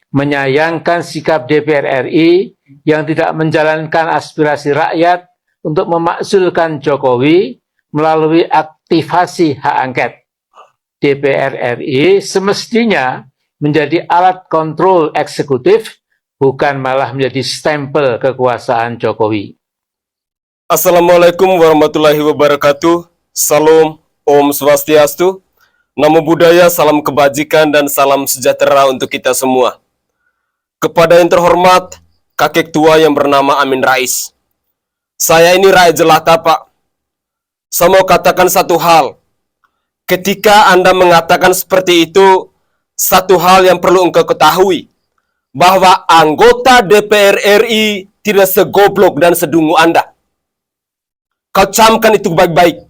menyayangkan sikap DPR RI yang tidak menjalankan aspirasi rakyat untuk memakzulkan Jokowi melalui aktivasi hak angket. DPR RI semestinya menjadi alat kontrol eksekutif, bukan malah menjadi stempel kekuasaan Jokowi. Assalamualaikum warahmatullahi wabarakatuh. Salam, Om Swastiastu. Namo Buddhaya, salam kebajikan dan salam sejahtera untuk kita semua. Kepada yang terhormat, kakek tua yang bernama Amin Rais. Saya ini rakyat jelata, Pak. Saya mau katakan satu hal. Ketika Anda mengatakan seperti itu, satu hal yang perlu engkau ketahui, bahwa anggota DPR RI tidak segoblok dan sedungu Anda. Kau camkan itu baik-baik.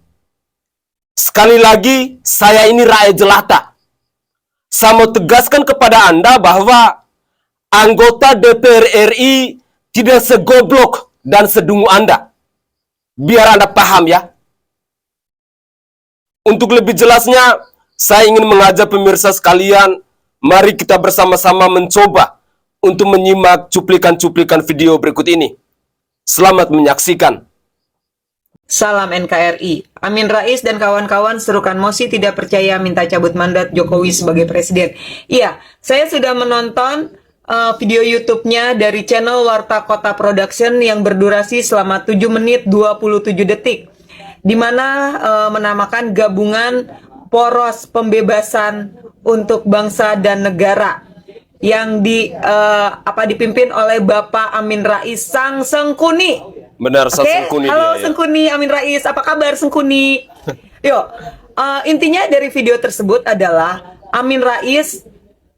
Sekali lagi, saya ini rakyat jelata. Saya mau tegaskan kepada Anda bahwa anggota DPR RI tidak segoblok dan sedungu Anda. Biar Anda paham ya. Untuk lebih jelasnya, saya ingin mengajak pemirsa sekalian, mari kita bersama-sama mencoba untuk menyimak cuplikan-cuplikan video berikut ini. Selamat menyaksikan. Salam NKRI. Amin Rais dan kawan-kawan serukan mosi tidak percaya minta cabut mandat Jokowi sebagai presiden. Iya, saya sudah menonton video YouTube-nya dari channel Warta Kota Production yang berdurasi selama 7 menit 27 detik. Di mana menamakan gabungan poros pembebasan untuk bangsa dan negara yang dipimpin oleh Bapak Amin Rais Sang Sengkuni. Benar, Sengkuni. Halo Sengkuni, Amin Rais, apa kabar Sengkuni? Yuk, intinya dari video tersebut adalah Amin Rais,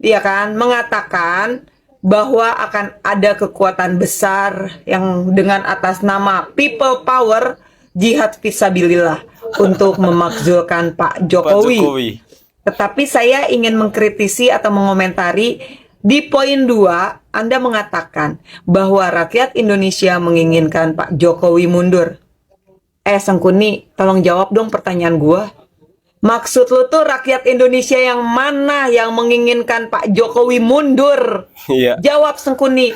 ya kan, mengatakan bahwa akan ada kekuatan besar yang dengan atas nama People Power jihad fisabilillah untuk memakzulkan Pak Jokowi. Tetapi saya ingin mengkritisi atau mengomentari di poin 2, Anda mengatakan bahwa rakyat Indonesia menginginkan Pak Jokowi mundur. Sengkuni, tolong jawab dong pertanyaan gua. Maksud lu tuh rakyat Indonesia yang mana yang menginginkan Pak Jokowi mundur? Iya. Jawab Sengkuni.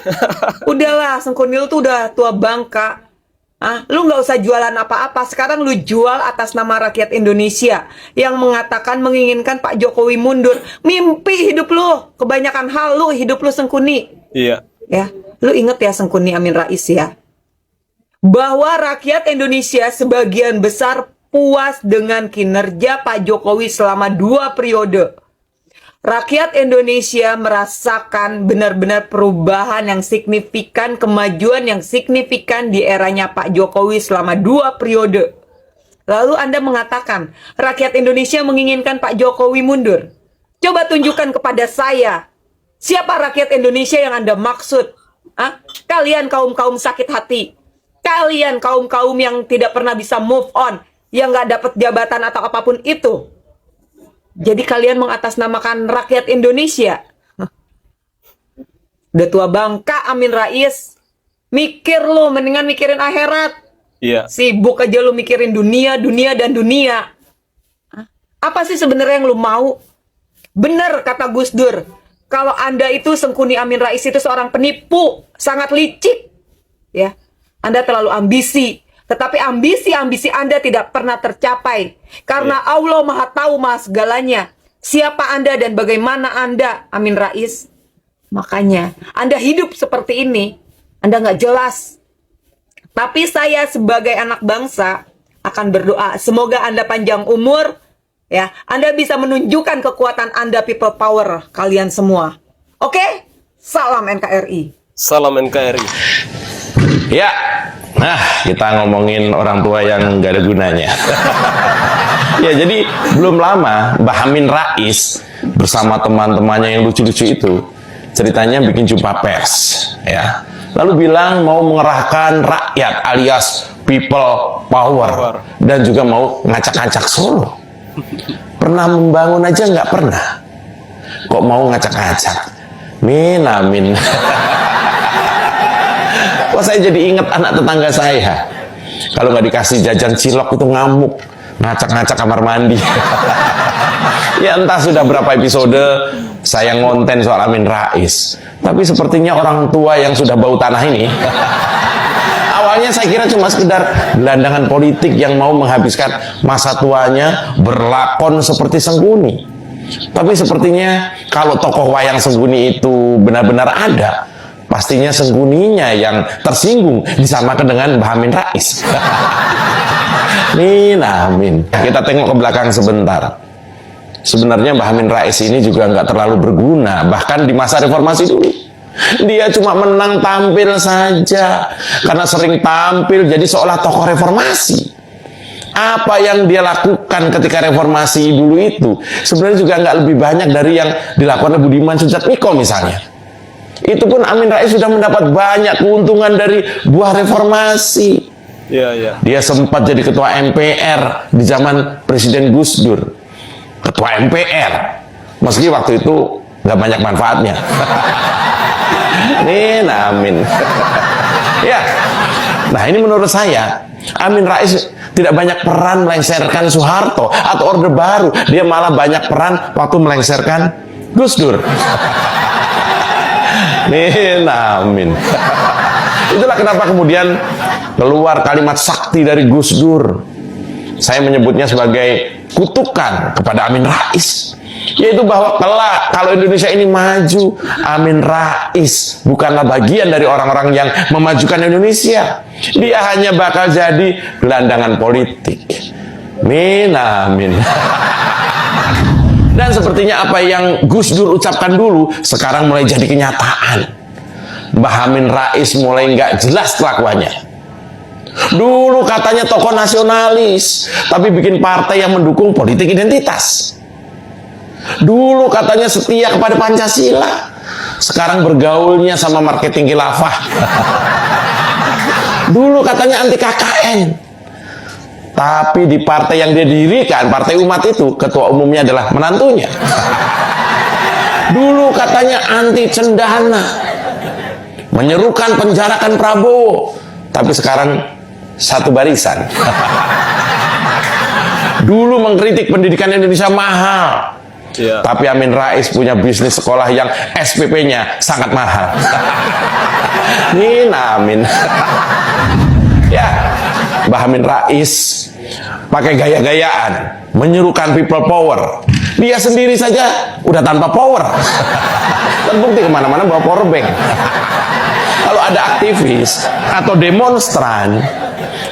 Udahlah, Sengkuni lu tuh udah tua bangka. Lu nggak usah jualan apa-apa. Sekarang lu jual atas nama rakyat Indonesia yang mengatakan menginginkan Pak Jokowi mundur. Mimpi hidup lu. Kebanyakan hal lu hidup lu Sengkuni. Iya. Ya, lu inget ya Sengkuni Amin Rais ya, bahwa rakyat Indonesia sebagian besar puas dengan kinerja Pak Jokowi selama 2 periode. Rakyat Indonesia merasakan benar-benar perubahan yang signifikan, kemajuan yang signifikan di eranya Pak Jokowi selama 2 periode. Lalu Anda mengatakan, rakyat Indonesia menginginkan Pak Jokowi mundur. Coba tunjukkan kepada saya, siapa rakyat Indonesia yang Anda maksud? Kalian kaum-kaum sakit hati. Kalian kaum-kaum yang tidak pernah bisa move on, yang nggak dapat jabatan atau apapun itu. Jadi kalian mengatasnamakan rakyat Indonesia. Udah tua bangka Amin Rais. Mikir lu, mendingan mikirin akhirat. Iya. Sibuk aja lu mikirin dunia, dunia, dan dunia. Apa sih sebenarnya yang lu mau? Bener kata Gus Dur. Kalau Anda itu Sengkuni Amin Rais itu seorang penipu, sangat licik. Ya, Anda terlalu ambisi. Tetapi ambisi-ambisi Anda tidak pernah tercapai. Karena Allah Maha Tahu Maha segalanya. Siapa Anda dan bagaimana Anda, Amin Rais. Makanya, Anda hidup seperti ini, Anda nggak jelas. Tapi saya sebagai anak bangsa akan berdoa. Semoga Anda panjang umur. Ya, Anda bisa menunjukkan kekuatan Anda, people power, kalian semua. Oke? Salam NKRI. Salam NKRI. Ya, nah kita ngomongin orang tua yang gak ada gunanya. Ya, jadi belum lama Mbah Amin Rais bersama teman-temannya yang lucu-lucu itu ceritanya bikin jumpa pers, ya. Lalu bilang mau mengerahkan rakyat alias people power dan juga mau ngacak-ngacak Solo. Pernah membangun aja nggak pernah. Kok mau ngacak-ngacak? Min amin. Wah, saya jadi ingat anak tetangga saya. Kalau nggak dikasih jajan cilok itu ngamuk, ngacak-ngacak kamar mandi. Ya entah sudah berapa episode saya ngonten soal Amin Rais. Tapi sepertinya orang tua yang sudah bau tanah ini awalnya saya kira cuma sekedar gelandangan politik yang mau menghabiskan masa tuanya berlakon seperti Sengkuni. Tapi sepertinya kalau tokoh wayang Sengkuni itu benar-benar ada, pastinya Sengkuninya yang tersinggung disamakan dengan Mbah Amin Rais. Amin. Kita tengok ke belakang sebentar. Sebenarnya Mbah Amin Rais ini juga nggak terlalu berguna, bahkan di masa reformasi dulu. Dia cuma menang tampil saja, karena sering tampil jadi seolah tokoh reformasi. Apa yang dia lakukan ketika reformasi dulu itu sebenarnya juga nggak lebih banyak dari yang dilakukan oleh Budiman Sujatmiko misalnya. Itu pun Amin Rais sudah mendapat banyak keuntungan dari buah reformasi. Dia sempat jadi ketua MPR di zaman Presiden Gus Dur. Ketua MPR, meski waktu itu nggak banyak manfaatnya. Amin. Ya, nah ini menurut saya Amin Rais tidak banyak peran melengsarkan Soeharto atau Orde Baru. Dia malah banyak peran waktu melengsarkan Gus Dur. Amin. Itulah kenapa kemudian keluar kalimat sakti dari Gus Dur. Saya menyebutnya sebagai kutukan kepada Amin Rais, yaitu bahwa kelak kalau Indonesia ini maju, Amin Rais bukanlah bagian dari orang-orang yang memajukan Indonesia. Dia hanya bakal jadi gelandangan politik. Amin. Dan sepertinya apa yang Gus Dur ucapkan dulu sekarang mulai jadi kenyataan. Mbah Amin Rais mulai nggak jelas kelakuannya. Dulu katanya tokoh nasionalis, tapi bikin partai yang mendukung politik identitas. Dulu katanya setia kepada Pancasila, sekarang bergaulnya sama marketing khilafah. Dulu katanya anti KKN, tapi di partai yang dia dirikan, Partai Umat itu, ketua umumnya adalah menantunya. Dulu katanya anti cendana, menyerukan penjarakan Prabowo, tapi sekarang satu barisan. Dulu mengkritik pendidikan Indonesia mahal, tapi Amin Rais punya bisnis sekolah yang SPP-nya sangat mahal. Amin. Ya, Mbah Amin Rais pakai gaya-gayaan, menyerukan people power. Dia sendiri saja udah tanpa power. Terbukti kemana-mana bawa power bank. Kalau ada aktivis atau demonstran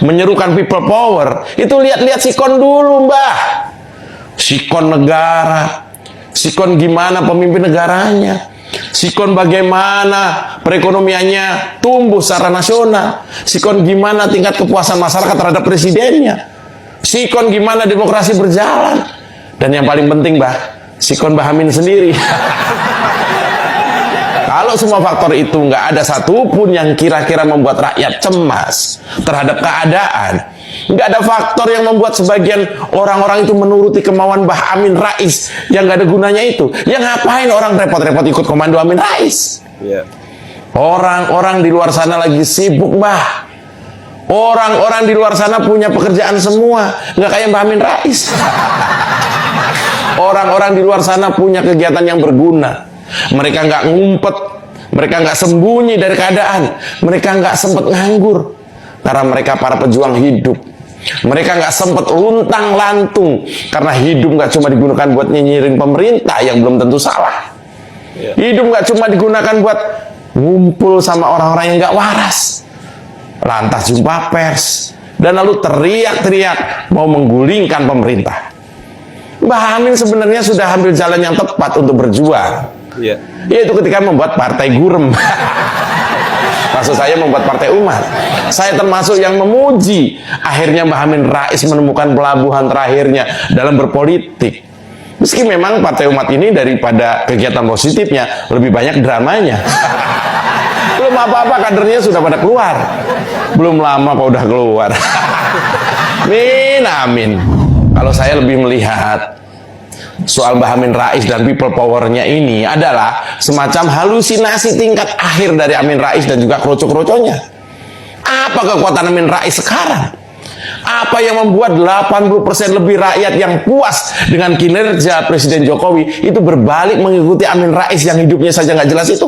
menyerukan people power, itu lihat-lihat sikon dulu, Mbah. Sikon negara, sikon gimana pemimpin negaranya, sikon bagaimana perekonomiannya tumbuh secara nasional, sikon gimana tingkat kepuasan masyarakat terhadap presidennya, sikon gimana demokrasi berjalan, dan yang paling penting, Mbah, sikon Mbah Amin sendiri. Kalau semua faktor itu nggak ada satupun yang kira-kira membuat rakyat cemas terhadap keadaan, nggak ada faktor yang membuat sebagian orang-orang itu menuruti kemauan Mbah Amin Rais yang nggak ada gunanya itu, yang ngapain orang repot-repot ikut komando Amin Rais? Orang-orang di luar sana lagi sibuk, Mbah. Orang-orang di luar sana punya pekerjaan semua, nggak kayak Mbah Amin Rais. Orang-orang di luar sana punya kegiatan yang berguna. Mereka nggak ngumpet, mereka nggak sembunyi dari keadaan, mereka nggak sempet nganggur karena mereka para pejuang hidup. Mereka nggak sempet luntang lantung karena hidup nggak cuma digunakan buat nyinyirin pemerintah yang belum tentu salah. Hidup nggak cuma digunakan buat ngumpul sama orang-orang yang nggak waras, lantas jumpa pers dan lalu teriak-teriak mau menggulingkan pemerintah. Mbah Amin sebenarnya sudah ambil jalan yang tepat untuk berjuang. Yaitu ketika membuat partai Gurem. Maksud saya membuat partai umat. Saya termasuk yang memuji akhirnya Mbah Amin Rais menemukan pelabuhan terakhirnya dalam berpolitik. Meski memang partai umat ini daripada kegiatan positifnya lebih banyak dramanya. Belum apa-apa kadernya sudah pada keluar. Belum lama kok udah keluar. Amin. Kalau saya lebih melihat soal Mbah Amin Rais dan people power-nya ini adalah semacam halusinasi tingkat akhir dari Amin Rais dan juga kroco-kroconya. Apa kekuatan Amin Rais sekarang? Apa yang membuat 80% lebih rakyat yang puas dengan kinerja Presiden Jokowi itu berbalik mengikuti Amin Rais yang hidupnya saja nggak jelas itu?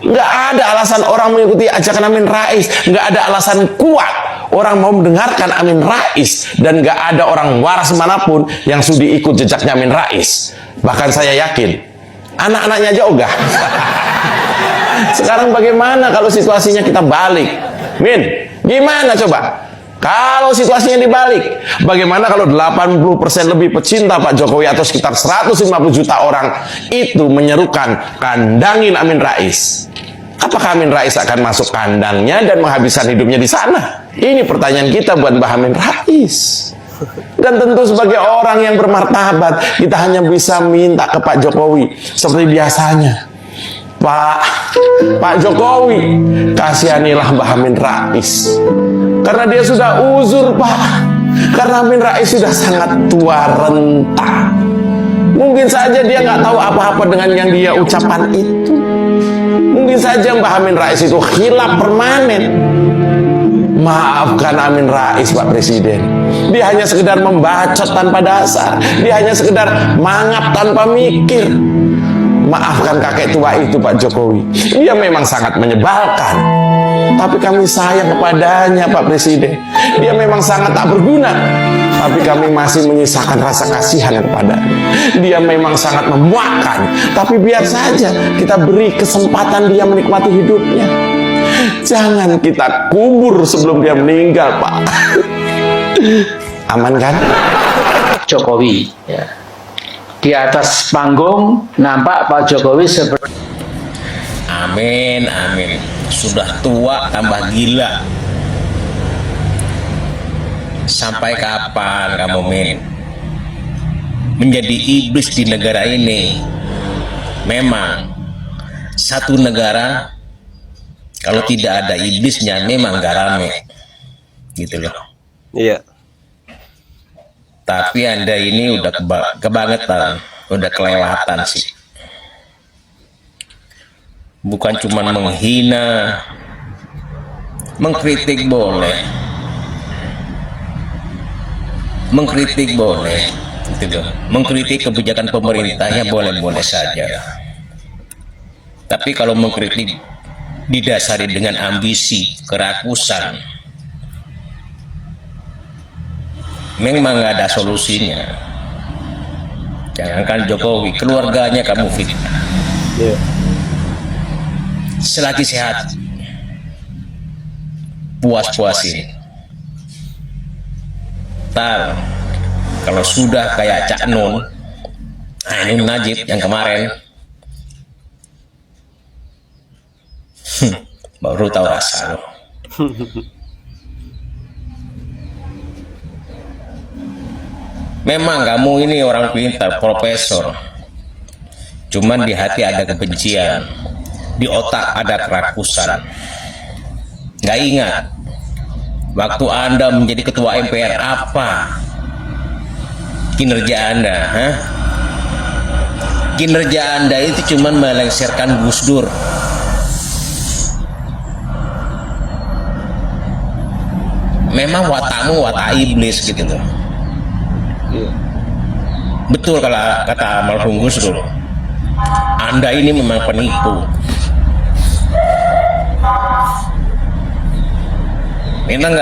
Nggak ada alasan orang mengikuti ajakan Amin Rais, nggak ada alasan kuat orang mau mendengarkan Amin Rais, dan nggak ada orang waras manapun yang sudi ikut jejaknya Amin Rais. Bahkan saya yakin anak-anaknya aja ogah. Sekarang bagaimana kalau situasinya kita balik? Min, gimana coba? Kalau situasinya dibalik, bagaimana kalau 80% lebih pecinta Pak Jokowi atau sekitar 150 juta orang itu menyerukan kandangin Amin Rais? Apakah Amin Rais akan masuk kandangnya dan menghabiskan hidupnya di sana? Ini pertanyaan kita buat Mbah Amin Rais. Dan tentu sebagai orang yang bermartabat, kita hanya bisa minta ke Pak Jokowi seperti biasanya. Pak Jokowi, kasihanilah Mbah Amin Rais. Karena dia sudah uzur, Pak. Karena Amin Rais sudah sangat tua renta. Mungkin saja dia nggak tahu apa-apa dengan yang dia ucapkan itu. Mungkin saja Mbah Amin Rais itu khilaf permanen. Maafkan Amin Rais, Pak Presiden. Dia hanya sekedar membacot tanpa dasar. Dia hanya sekedar mangap tanpa mikir. Maafkan kakek tua itu, Pak Jokowi. Dia memang sangat menyebalkan, tapi kami sayang kepadanya, Pak Presiden. Dia memang sangat tak berguna, tapi kami masih menyisakan rasa kasihan kepadanya. Dia memang sangat memuakkan, tapi biar saja kita beri kesempatan dia menikmati hidupnya. Jangan kita kubur sebelum dia meninggal, Pak. Aman kan? Jokowi, ya. Di atas panggung nampak Pak Jokowi seperti Amin, amin. Sudah tua tambah gila. Sampai kapan kamu, Min? Menjadi iblis di negara ini. Memang satu negara kalau tidak ada iblisnya memang gak rame. Gitu loh. Iya. Tapi Anda ini udah kebangetan, udah kelewatan sih. Bukan cuma menghina, mengkritik boleh, gitu. Mengkritik kebijakan pemerintahnya boleh-boleh saja. Tapi kalau mengkritik didasari dengan ambisi, kerakusan, memang nggak ada solusinya. Jangankan Jokowi, keluarganya kamu fitnah. Selagi sehat, puas-puasin. Ntar kalau sudah kayak Cak Nun, Ainun Najib yang kemarin, baru tahu rasa loh. Memang kamu ini orang pintar, profesor. Cuman di hati ada kebencian, di otak ada kerakusan. Nggak ingat, waktu Anda menjadi ketua MPR apa kinerja Anda? Kinerja Anda itu cuman melengsarkan Gus Dur. Memang watakmu watak iblis gitu loh. Betul kalau kata almarhum Gus Dur, Anda ini memang penipu. Memang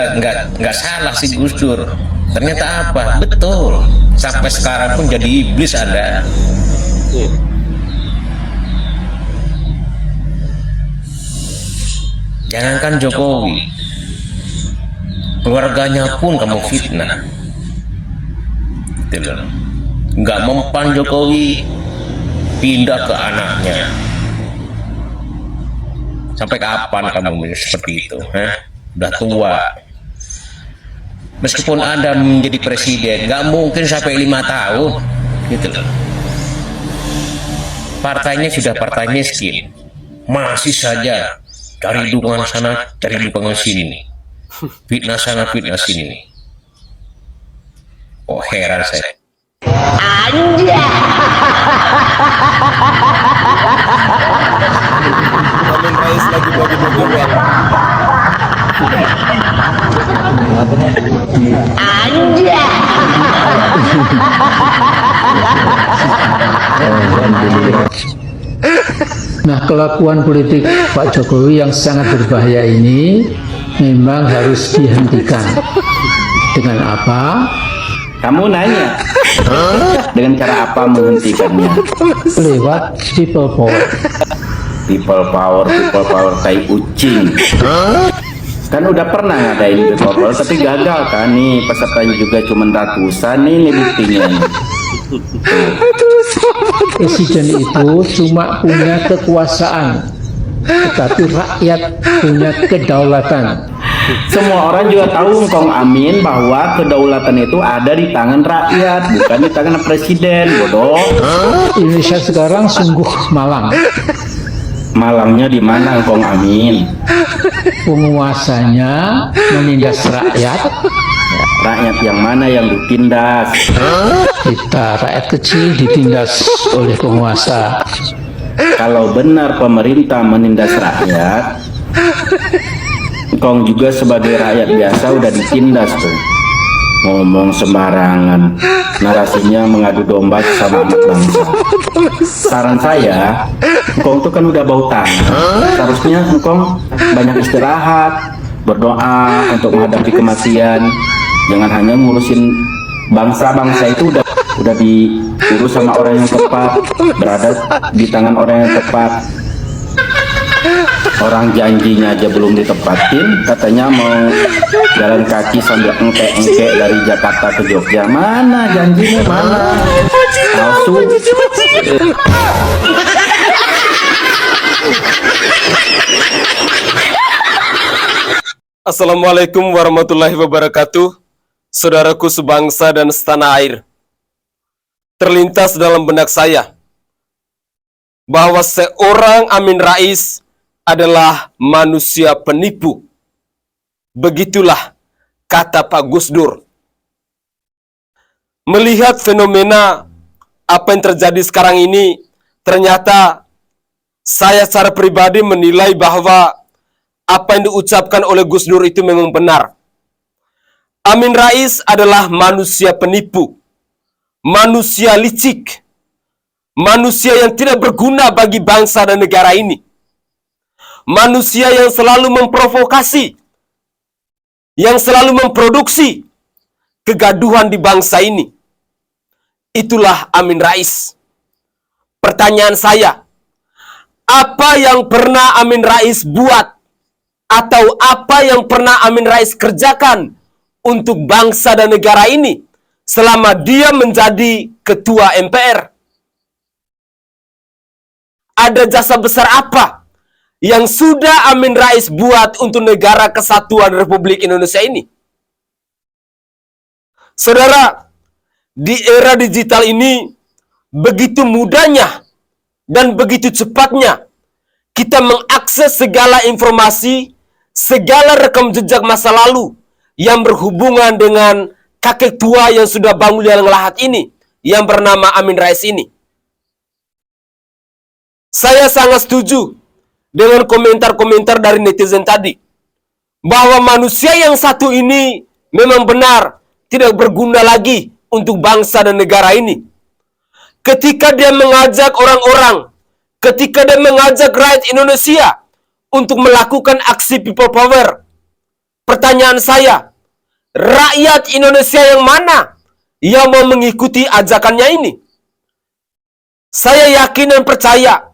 nggak salah si Gus Dur. Ternyata apa? Betul. Sampai sekarang pun jadi iblis Anda. Jangankan Jokowi, keluarganya pun kamu fitnah. Nggak mempan Jokowi, pindah ke anaknya. Sampai kapan kamu seperti itu? Udah tua. Meskipun Anda menjadi presiden, nggak mungkin sampai 5 tahun. Gitu loh. Partainya sudah partai miskin, masih saja cari dukungan sana, cari dukungan sini, fitnah sana, fitnah sini. Oh, heran saya. Amin Rais lagi bagi-bagi uang. Nah, kelakuan politik Pak Jokowi yang sangat berbahaya ini memang harus dihentikan. Dengan apa? Kamu nanya, dengan cara apa menghentikannya? Lewat people power. People power tai kucing. Kan udah pernah ngadain people power, tapi gagal kan nih, pesertanya juga cuma ratusan nih buktinya. Presiden itu cuma punya kekuasaan, tetapi rakyat punya kedaulatan. Semua orang juga tahu Kong Amin bahwa kedaulatan itu ada di tangan rakyat, bukan di tangan presiden, bodoh. Indonesia sekarang sungguh malang. Malangnya di mana Kong Amin? Penguasanya menindas rakyat. Rakyat yang mana yang ditindas? Kita rakyat kecil ditindas oleh penguasa. Kalau benar pemerintah menindas rakyat, Kong juga sebagai rakyat biasa udah ditindas tuh. Ngomong sembarangan, narasinya mengadu domba sama anak bangsa. Saran saya, Kong tuh kan udah bau tangan, seharusnya Kong banyak istirahat, berdoa untuk menghadapi kematian. Jangan hanya ngurusin bangsa itu udah diurus sama orang yang tepat, berada di tangan orang yang tepat. Orang janjinya aja belum ditepatin, katanya mau jalan kaki sambil engke-engke dari Jakarta ke Jogja. Mana janjinya, mana? Palsu. Assalamualaikum warahmatullahi wabarakatuh. Saudaraku sebangsa dan setanah air. Terlintas dalam benak saya bahwa seorang Amin Rais adalah manusia penipu. Begitulah kata Pak Gus Dur. Melihat fenomena apa yang terjadi sekarang ini, ternyata saya secara pribadi menilai bahwa apa yang diucapkan oleh Gus Dur itu memang benar. Amin Rais adalah manusia penipu, manusia licik, manusia yang tidak berguna bagi bangsa dan negara ini. Manusia yang selalu memprovokasi, yang selalu memproduksi kegaduhan di bangsa ini. Itulah Amin Rais. Pertanyaan saya, apa yang pernah Amin Rais buat atau apa yang pernah Amin Rais kerjakan untuk bangsa dan negara ini selama dia menjadi ketua MPR? Ada jasa besar apa yang sudah Amin Rais buat untuk negara kesatuan Republik Indonesia ini? Saudara, di era digital ini begitu mudahnya dan begitu cepatnya kita mengakses segala informasi, segala rekam jejak masa lalu yang berhubungan dengan kakek tua yang sudah bangun liang lahat ini, yang bernama Amin Rais ini. Saya sangat setuju dengan komentar-komentar dari netizen tadi, bahwa manusia yang satu ini memang benar tidak berguna lagi untuk bangsa dan negara ini. Ketika dia mengajak orang-orang, ketika dia mengajak rakyat Indonesia untuk melakukan aksi people power, pertanyaan saya, rakyat Indonesia yang mana yang mau mengikuti ajakannya ini? Saya yakin dan percaya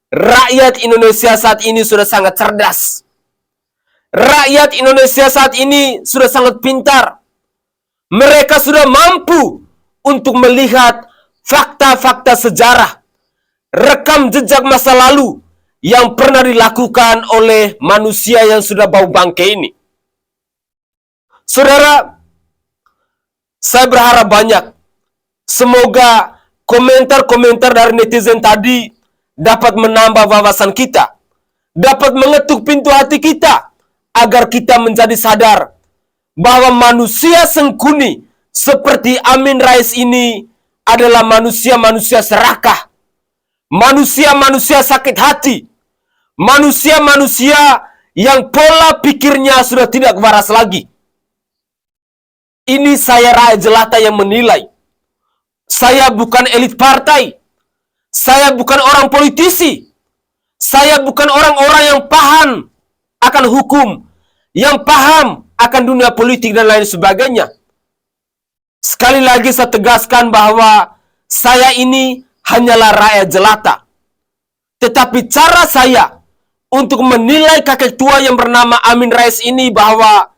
rakyat Indonesia saat ini sudah sangat cerdas. Rakyat Indonesia saat ini sudah sangat pintar. Mereka sudah mampu untuk melihat fakta-fakta sejarah, rekam jejak masa lalu yang pernah dilakukan oleh manusia yang sudah bau bangkai ini. Saudara, saya berharap banyak. Semoga komentar-komentar dari netizen tadi dapat menambah wawasan kita, dapat mengetuk pintu hati kita, agar kita menjadi sadar bahwa manusia sengkuni seperti Amin Rais ini adalah manusia-manusia serakah, manusia-manusia sakit hati, manusia-manusia yang pola pikirnya sudah tidak waras lagi. Ini saya rakyat jelata yang menilai. Saya bukan elit partai. Saya bukan orang politisi. Saya bukan orang-orang yang paham akan hukum, yang paham akan dunia politik dan lain sebagainya. Sekali lagi saya tegaskan bahwa saya ini hanyalah rakyat jelata. Tetapi cara saya untuk menilai kakek tua yang bernama Amin Rais ini bahwa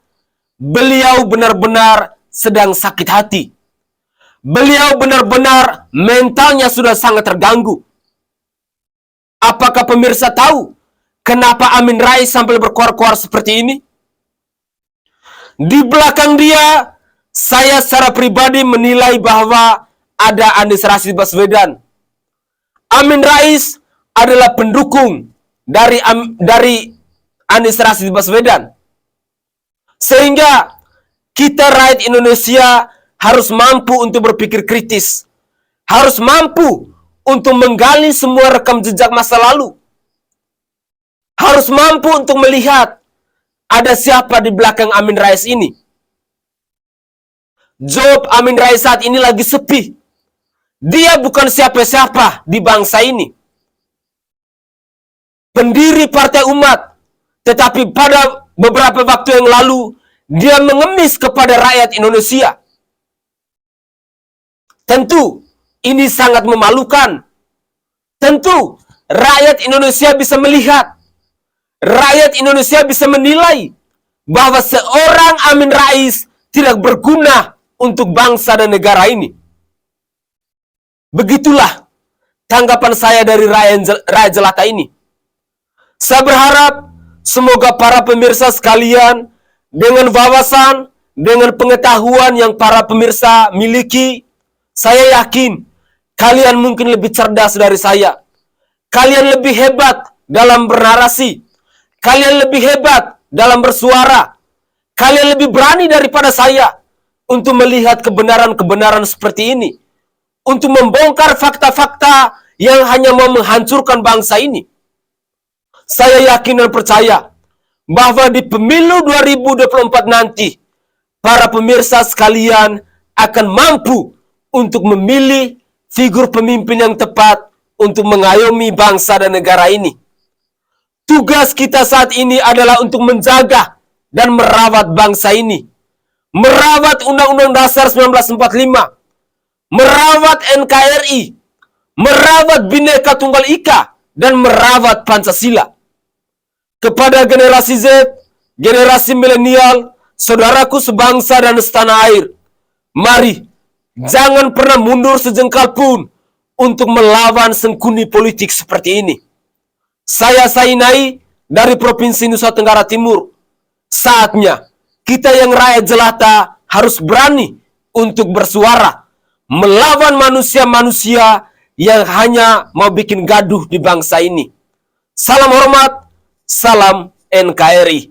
beliau benar-benar sedang sakit hati. Beliau benar-benar mentalnya sudah sangat terganggu. Apakah pemirsa tahu kenapa Amin Rais sampai berkoar-koar seperti ini? Di belakang dia, saya secara pribadi menilai bahwa ada Anies Rashid Baswedan. Amin Rais adalah pendukung dari Anies Rashid Baswedan. Sehingga kita rakyat Indonesia harus mampu untuk berpikir kritis. Harus mampu untuk menggali semua rekam jejak masa lalu. Harus mampu untuk melihat ada siapa di belakang Amin Rais ini. Job Amin Rais saat ini lagi sepi. Dia bukan siapa-siapa di bangsa ini. Pendiri Partai Umat. Tetapi pada beberapa waktu yang lalu, dia mengemis kepada rakyat Indonesia. Tentu, ini sangat memalukan. Tentu, rakyat Indonesia bisa melihat. Rakyat Indonesia bisa menilai bahwa seorang Amin Rais tidak berguna untuk bangsa dan negara ini. Begitulah tanggapan saya dari rakyat jelata ini. Saya berharap semoga para pemirsa sekalian dengan wawasan, dengan pengetahuan yang para pemirsa miliki, saya yakin kalian mungkin lebih cerdas dari saya. Kalian lebih hebat dalam bernarasi. Kalian lebih hebat dalam bersuara. Kalian lebih berani daripada saya untuk melihat kebenaran-kebenaran seperti ini. Untuk membongkar fakta-fakta yang hanya mau menghancurkan bangsa ini. Saya yakin dan percaya bahwa di pemilu 2024 nanti, para pemirsa sekalian akan mampu untuk memilih figur pemimpin yang tepat untuk mengayomi bangsa dan negara ini. Tugas kita saat ini adalah untuk menjaga dan merawat bangsa ini. Merawat Undang-Undang Dasar 1945. Merawat NKRI. Merawat Bhinneka Tunggal Ika. Dan merawat Pancasila. Kepada generasi Z, generasi milenial, saudaraku sebangsa dan setanah air, mari jangan pernah mundur sejengkal pun untuk melawan sengkuni politik seperti ini. Saya Sainai dari Provinsi Nusa Tenggara Timur. Saatnya kita yang rakyat jelata harus berani untuk bersuara melawan manusia-manusia yang hanya mau bikin gaduh di bangsa ini. Salam hormat, salam NKRI.